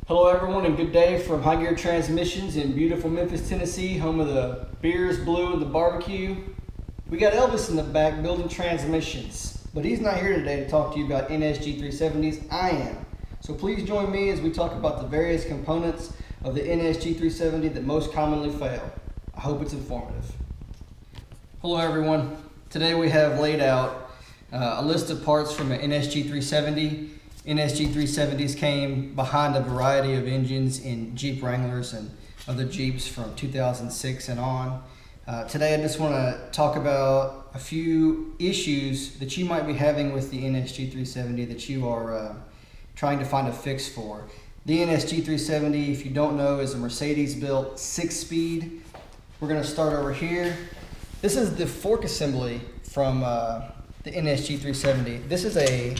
Hello everyone and good day from High Gear Transmissions in beautiful Memphis, Tennessee, home of the beers, blue, and the barbecue. We got Elvis in the back building transmissions, but he's not here today to talk to you about NSG370s. I am. So please join me as we talk about the various components of the NSG370 that most commonly fail. I hope it's informative. Hello everyone. Today we have laid out a list of parts from an NSG370. NSG370s came behind a variety of engines in Jeep Wranglers and other Jeeps from 2006 and on. Today I just want to talk about a few issues that you might be having with the NSG370 that you are trying to find a fix for. The NSG370, if you don't know, is a Mercedes-built 6-speed. We're going to start over here. This is the fork assembly from the NSG370. This is a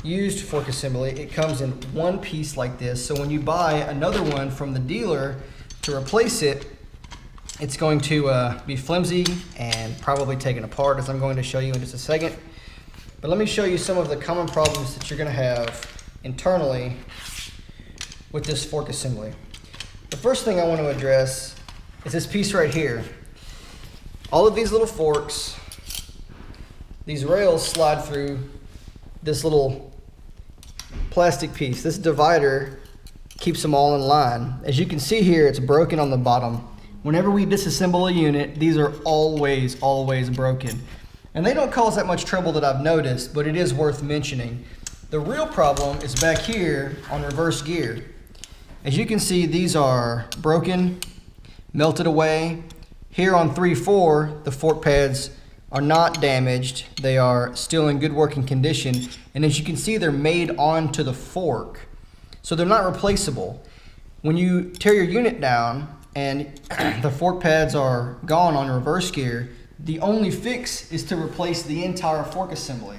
used fork assembly. It comes in one piece like this, so when you buy another one from the dealer to replace it, it's going to be flimsy and probably taken apart, as I'm going to show you in just a second. But let me show you some of the common problems that you're going to have internally with this fork assembly. The first thing I want to address is this piece right here. All of these little forks, these rails slide through this little plastic piece. This divider keeps them all in line. As you can see here, it's broken on the bottom. Whenever we disassemble a unit, these are always broken. And they don't cause that much trouble that I've noticed, but it is worth mentioning. The real problem is back here on reverse gear. As you can see, these are broken, melted away. Here on 3-4, the fork pads are not damaged. They are still in good working condition. And as you can see, they're made onto the fork, so they're not replaceable. When you tear your unit down and the fork pads are gone on reverse gear, the only fix is to replace the entire fork assembly.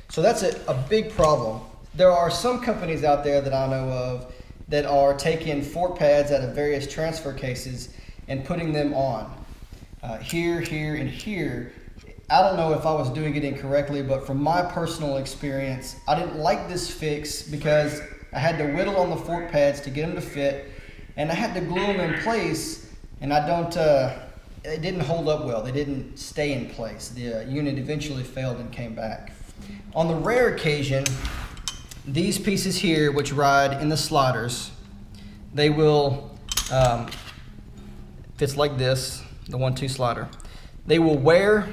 So that's a big problem. There are some companies out there that I know of that are taking fork pads out of various transfer cases and putting them on. Here, and here. I don't know if I was doing it incorrectly, but from my personal experience, I didn't like this fix because I had to whittle on the fork pads to get them to fit, and I had to glue them in place, and it didn't hold up well. They didn't stay in place. The unit eventually failed and came back. On the rare occasion, these pieces here, which ride in the sliders, they will, if it's like this, the 1-2 slider, they will wear.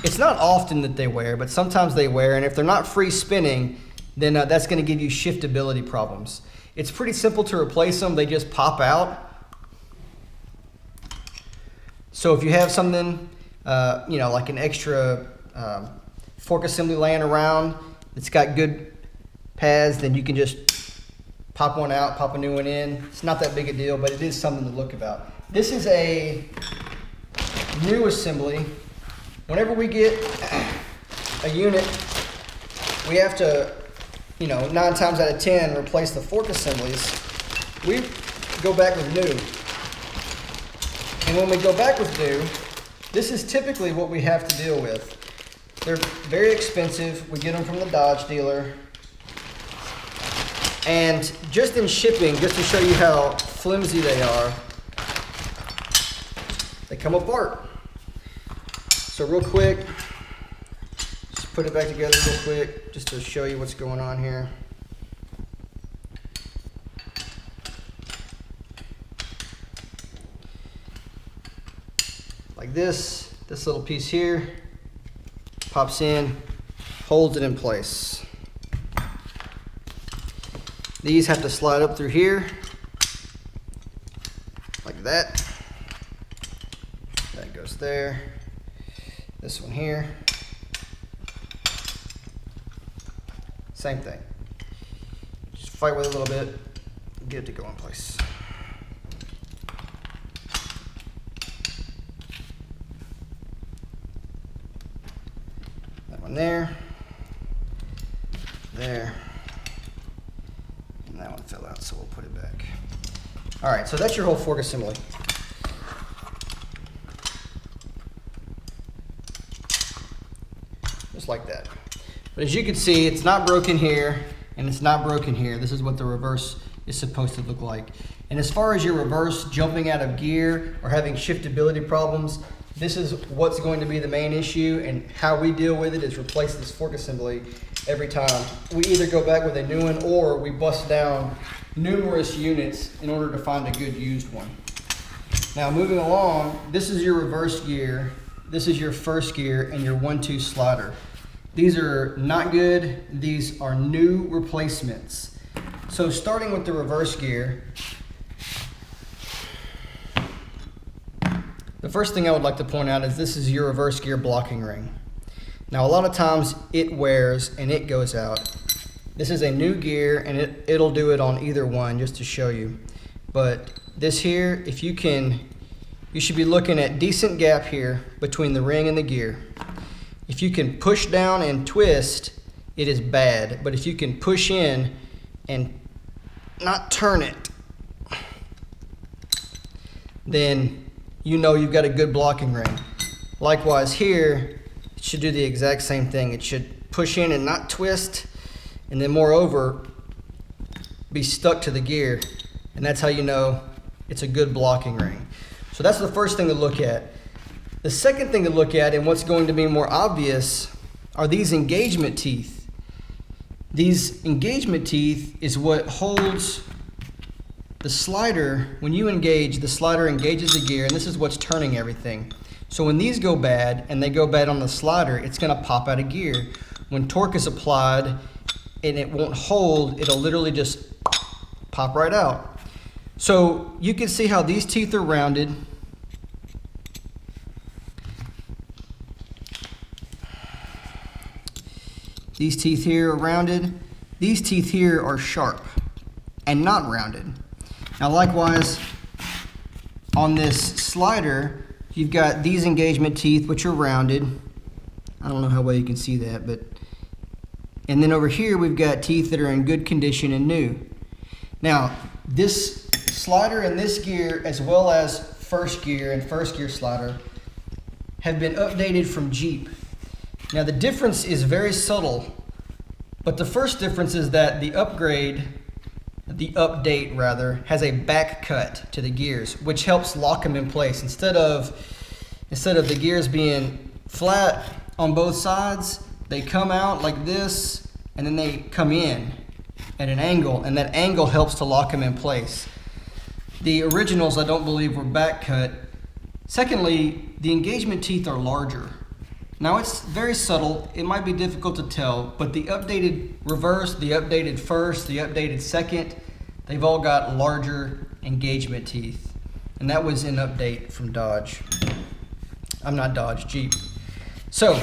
It's not often that they wear, but sometimes they wear, and if they're not free spinning, then that's going to give you shiftability problems. It's pretty simple to replace them. They just pop out. So if you have something, like an extra fork assembly laying around that's got good pads, then you can just pop one out, pop a new one in. It's not that big a deal, but it is something to look about. This is a new assembly. Whenever we get a unit, we have to, 9 times out of 10, replace the fork assemblies. We go back with new. And when we go back with new, this is typically what we have to deal with. They're very expensive. We get them from the Dodge dealer. And just in shipping, just to show you how flimsy they are, they come apart. So real quick, just put it back together real quick, just to show you what's going on here. Like this little piece here pops in, holds it in place. These have to slide up through here, like that. That goes there. This one here, same thing. Just fight with it a little bit, get it to go in place. That one there, and that one fell out, so we'll put it back. All right, so that's your whole fork assembly. Just like that. But as you can see, it's not broken here. and it's not broken here. This is what the reverse is supposed to look like. And as far as your reverse jumping out of gear or having shiftability problems, this is what's going to be the main issue, and how we deal with it is replace this fork assembly every time. We either go back with a new one or we bust down numerous units in order to find a good used one. Now moving along, this is your reverse gear, this is your first gear, and your 1-2 slider. These are not good, these are new replacements. So starting with the reverse gear, the first thing I would like to point out is this is your reverse gear blocking ring. Now a lot of times it wears and it goes out. This is a new gear, and it'll do it on either one, just to show you. But this here, if you can, you should be looking at decent gap here between the ring and the gear. If you can push down and twist, it is bad. But if you can push in and not turn it, then you know you've got a good blocking ring. Likewise here, it should do the exact same thing. It should push in and not twist, and then moreover, be stuck to the gear. And that's how you know it's a good blocking ring. So that's the first thing to look at. The second thing to look at, and what's going to be more obvious, are these engagement teeth. These engagement teeth is what holds the slider. When you engage, the slider engages the gear, and this is what's turning everything. So when these go bad, and they go bad on the slider, it's going to pop out of gear. When torque is applied and it won't hold, it'll literally just pop right out. So you can see how these teeth are rounded. These teeth here are rounded. These teeth here are sharp and not rounded. Now likewise, on this slider, you've got these engagement teeth, which are rounded. I don't know how well you can see that, but, and then over here we've got teeth that are in good condition and new. Now, this slider and this gear, as well as first gear and first gear slider, have been updated from Jeep. Now the difference is very subtle, but the first difference is that the update has a back cut to the gears, which helps lock them in place. Instead of the gears being flat on both sides, they come out like this, and then they come in at an angle, and that angle helps to lock them in place. The originals, I don't believe, were back cut. Secondly, the engagement teeth are larger. Now it's very subtle, it might be difficult to tell, but the updated reverse, the updated first, the updated second, they've all got larger engagement teeth. And that was an update from Dodge. I'm not Dodge, Jeep. So,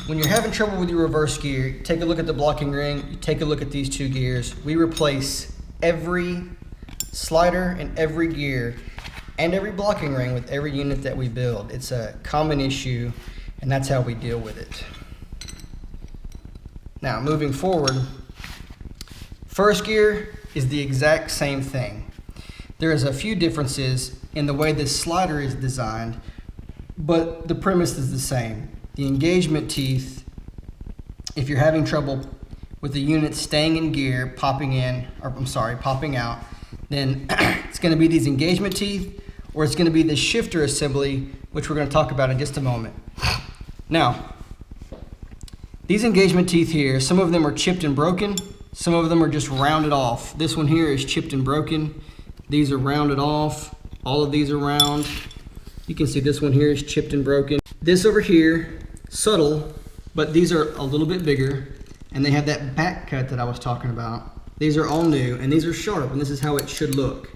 when you're having trouble with your reverse gear, take a look at the blocking ring, you take a look at these two gears. We replace every slider and every gear and every blocking ring with every unit that we build. It's a common issue, and that's how we deal with it. Now, moving forward, first gear is the exact same thing. There is a few differences in the way this slider is designed, but the premise is the same. The engagement teeth, if you're having trouble with the unit staying in gear, popping out, then it's going to be these engagement teeth, or it's going to be the shifter assembly, which we're going to talk about in just a moment. Now, these engagement teeth here, some of them are chipped and broken, some of them are just rounded off. This one here is chipped and broken. These are rounded off. All of these are round. You can see this one here is chipped and broken. This over here, subtle, but these are a little bit bigger, and they have that back cut that I was talking about. These are all new, and these are sharp, and this is how it should look.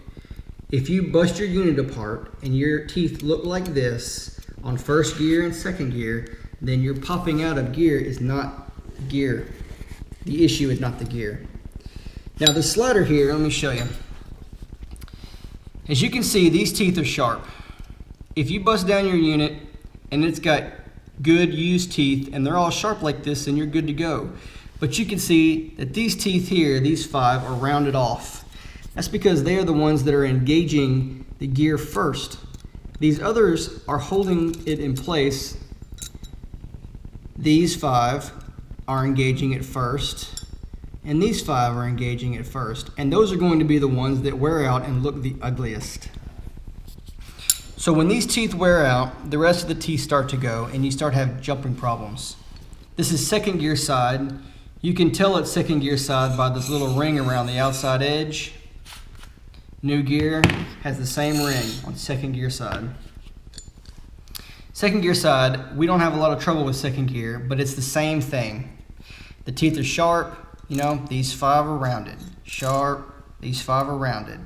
If you bust your unit apart and your teeth look like this on first gear and second gear, then your popping out of gear is not gear. The issue is not the gear. Now the slider here, let me show you. As you can see, these teeth are sharp. If you bust down your unit and it's got good used teeth and they're all sharp like this, then you're good to go. But you can see that these teeth here, these 5, are rounded off. That's because they are the ones that are engaging the gear first. These others are holding it in place. These 5 are engaging it first. and these 5 are engaging at first, and those are going to be the ones that wear out and look the ugliest. So when these teeth wear out, the rest of the teeth start to go, and you start having jumping problems. This is second gear side. You can tell it's second gear side by this little ring around the outside edge. New gear has the same ring on second gear side. Second gear side, we don't have a lot of trouble with second gear, but it's the same thing. The teeth are sharp, you know, these 5 are rounded. Sharp, these 5 are rounded.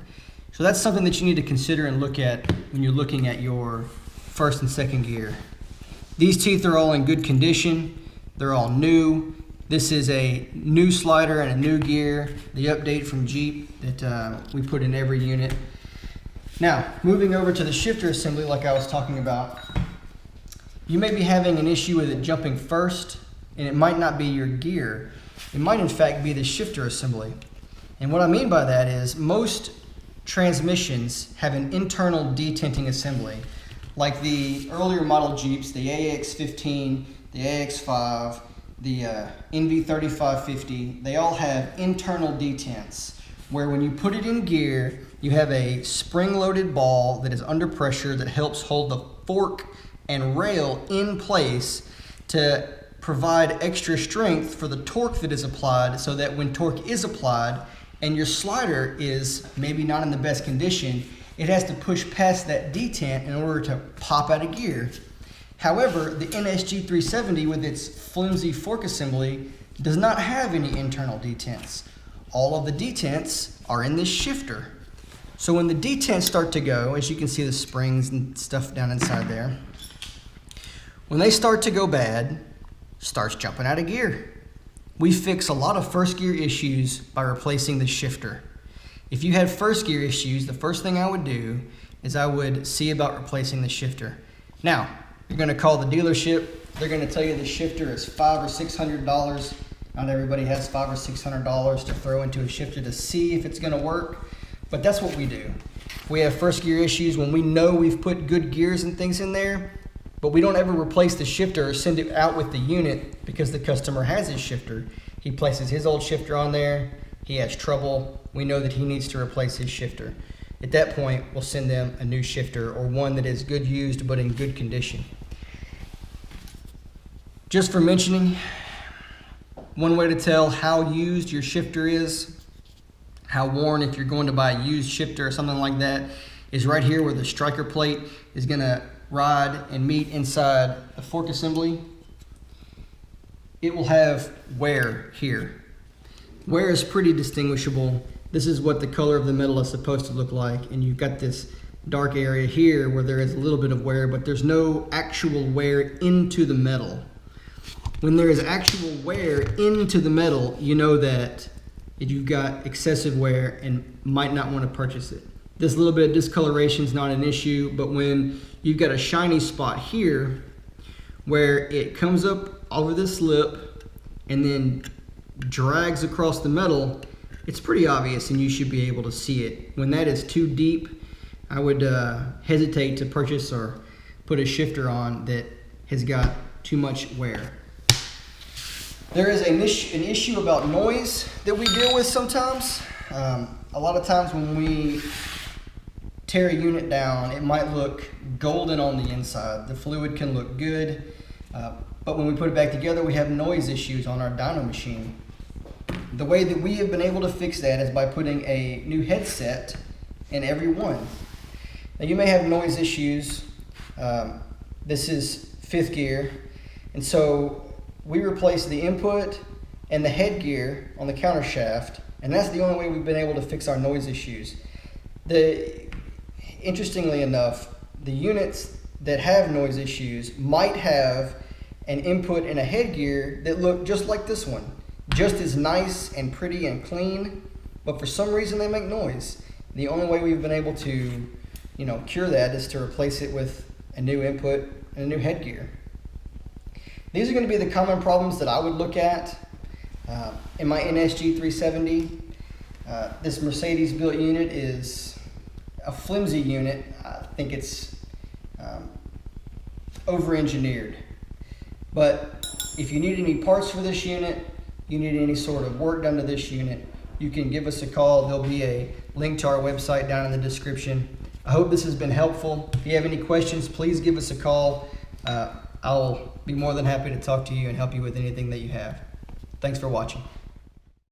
So that's something that you need to consider and look at when you're looking at your first and second gear. These teeth are all in good condition. They're all new. This is a new slider and a new gear, the update from Jeep that we put in every unit. Now, moving over to the shifter assembly like I was talking about, you may be having an issue with it jumping first, and it might not be your gear. It might in fact be the shifter assembly. And what I mean by that is most transmissions have an internal detenting assembly. Like the earlier model Jeeps, the AX15, the AX5, the NV3550, they all have internal detents where when you put it in gear, you have a spring-loaded ball that is under pressure that helps hold the fork and rail in place to provide extra strength for the torque that is applied, so that when torque is applied and your slider is maybe not in the best condition, it has to push past that detent in order to pop out of gear. However, the NSG370 with its flimsy fork assembly does not have any internal detents. All of the detents are in this shifter. So when the detents start to go, as you can see the springs and stuff down inside there, when they start to go bad, starts jumping out of gear. We fix a lot of first gear issues by replacing the shifter. If you had first gear issues, the first thing I would do is I would see about replacing the shifter. Now, you're going to call the dealership. They're going to tell you the shifter is $500 or $600. Not everybody has $500 or $600 to throw into a shifter to see if it's going to work, but that's what we do. We have first gear issues when we know we've put good gears and things in there, but we don't ever replace the shifter or send it out with the unit because the customer has his shifter. He places his old shifter on there. He has trouble. We know that he needs to replace his shifter. At that point, we'll send them a new shifter or one that is good used but in good condition. Just for mentioning, one way to tell how used your shifter is, how worn if you're going to buy a used shifter or something like that, is right here where the striker plate is going to ride and meet inside the fork assembly. It will have wear here. Wear is pretty distinguishable. This is what the color of the metal is supposed to look like, and you've got this dark area here where there is a little bit of wear, but there's no actual wear into the metal. When there is actual wear into the metal, you know that you've got excessive wear and might not want to purchase it. This little bit of discoloration is not an issue, but when you've got a shiny spot here where it comes up over this lip and then drags across the metal, it's pretty obvious and you should be able to see it. When that is too deep, I would hesitate to purchase or put a shifter on that has got too much wear. There is an issue about noise that we deal with sometimes. A lot of times when we tear a unit down, it might look golden on the inside. The fluid can look good, but when we put it back together, we have noise issues on our dyno machine. The way that we have been able to fix that is by putting a new headset in every one. Now you may have noise issues. This is 5th gear, and so we replace the input and the headgear on the counter shaft, and that's the only way we've been able to fix our noise issues. Interestingly enough, the units that have noise issues might have an input and a headgear that look just like this one, just as nice and pretty and clean, but for some reason they make noise. The only way we've been able to, cure that is to replace it with a new input and a new headgear. These are going to be the common problems that I would look at in my NSG370. This Mercedes built unit is a flimsy unit. I think it's over-engineered. But if you need any parts for this unit, you need any sort of work done to this unit, you can give us a call. There'll be a link to our website down in the description. I hope this has been helpful. If you have any questions, please give us a call. I'll be more than happy to talk to you and help you with anything that you have. Thanks for watching.